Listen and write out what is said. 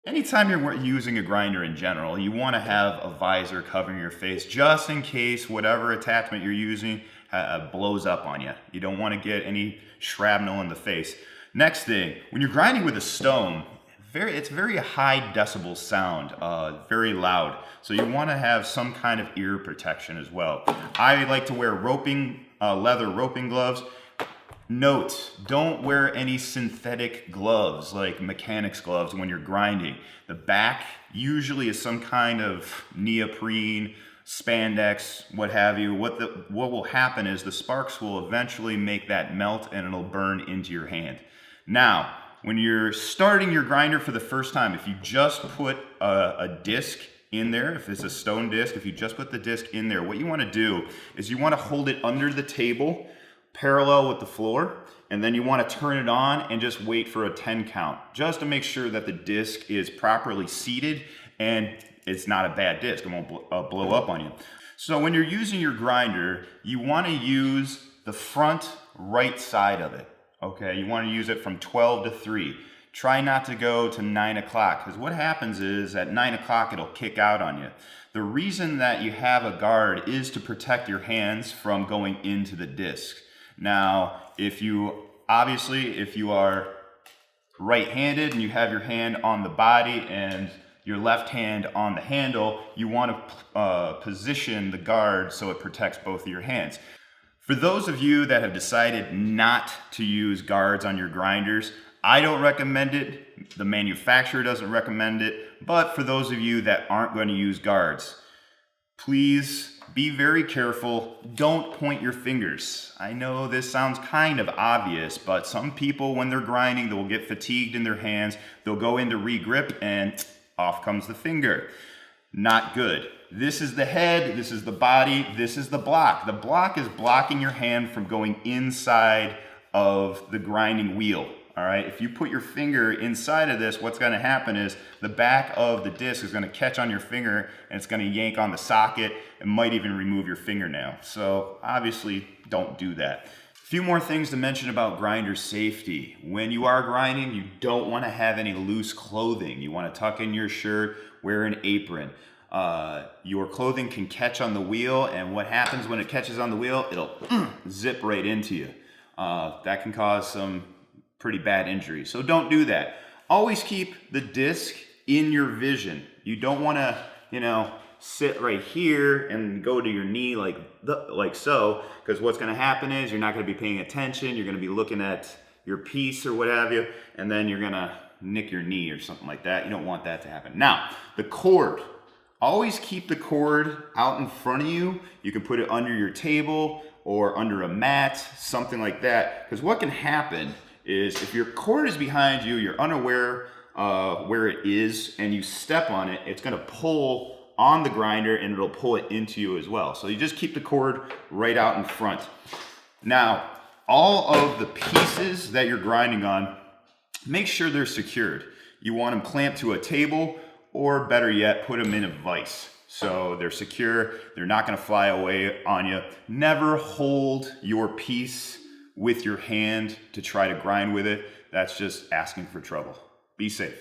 Anytime you're using a grinder in general, you want to have a visor covering your face just in case whatever attachment you're using blows up on you. You don't want to get any shrapnel in the face. Next thing, when you're grinding with a stone, it's very high decibel sound, very loud. So you want to have some kind of ear protection as well. I like to wear leather roping gloves. Note, don't wear any synthetic gloves like mechanics gloves when you're grinding. The back usually is some kind of neoprene, spandex, what have you. What will happen is the sparks will eventually make that melt and it'll burn into your hand. Now, when you're starting your grinder for the first time, if you just put a disc in there, if it's a stone disc, if you just put the disc in there, what you want to do is you want to hold it under the table parallel with the floor, and then you want to turn it on and just wait for a 10 count, just to make sure that the disc is properly seated and it's not a bad disc. It won't blow up on you. So when you're using your grinder, you want to use the front right side of it. Okay, you want to use it from 12 to 3. Try not to go to 9 o'clock, because what happens is at 9 o'clock it'll kick out on you. The reason that you have a guard is to protect your hands from going into the disc. Now, if you are right-handed and you have your hand on the body and your left hand on the handle, you want to position the guard so it protects both of your hands. For those of you that have decided not to use guards on your grinders, I don't recommend it, the manufacturer doesn't recommend it, but for those of you that aren't going to use guards, please be very careful. Don't point your fingers. I know this sounds kind of obvious, but some people, when they're grinding, they'll get fatigued in their hands. They'll go into re-grip and off comes the finger. Not good. This is the head, this is the body, this is the block. The block is blocking your hand from going inside of the grinding wheel. All right, if you put your finger inside of this, what's going to happen is the back of the disc is going to catch on your finger and it's going to yank on the socket and might even remove your fingernail. So obviously don't do that. A few more things to mention about grinder safety. When you are grinding, you don't want to have any loose clothing. You want to tuck in your shirt, wear an apron. Your clothing can catch on the wheel, and what happens when it catches on the wheel, it'll zip right into you. That can cause some pretty bad injury. So don't do that. Always keep the disc in your vision. You don't want to, sit right here and go to your knee like so, because what's going to happen is you're not going to be paying attention. You're going to be looking at your piece or what have you, and then you're going to nick your knee or something like that. You don't want that to happen. Now, the cord. Always keep the cord out in front of you. You can put it under your table or under a mat, something like that, because what can happen is if your cord is behind you, you're unaware where it is, and you step on it, it's going to pull on the grinder and it'll pull it into you as well. So you just keep the cord right out in front. Now, all of the pieces that you're grinding on, make sure they're secured. You want them clamped to a table, or better yet, put them in a vise. So they're secure, they're not going to fly away on you. Never hold your piece with your hand to try to grind with it. That's just asking for trouble. Be safe.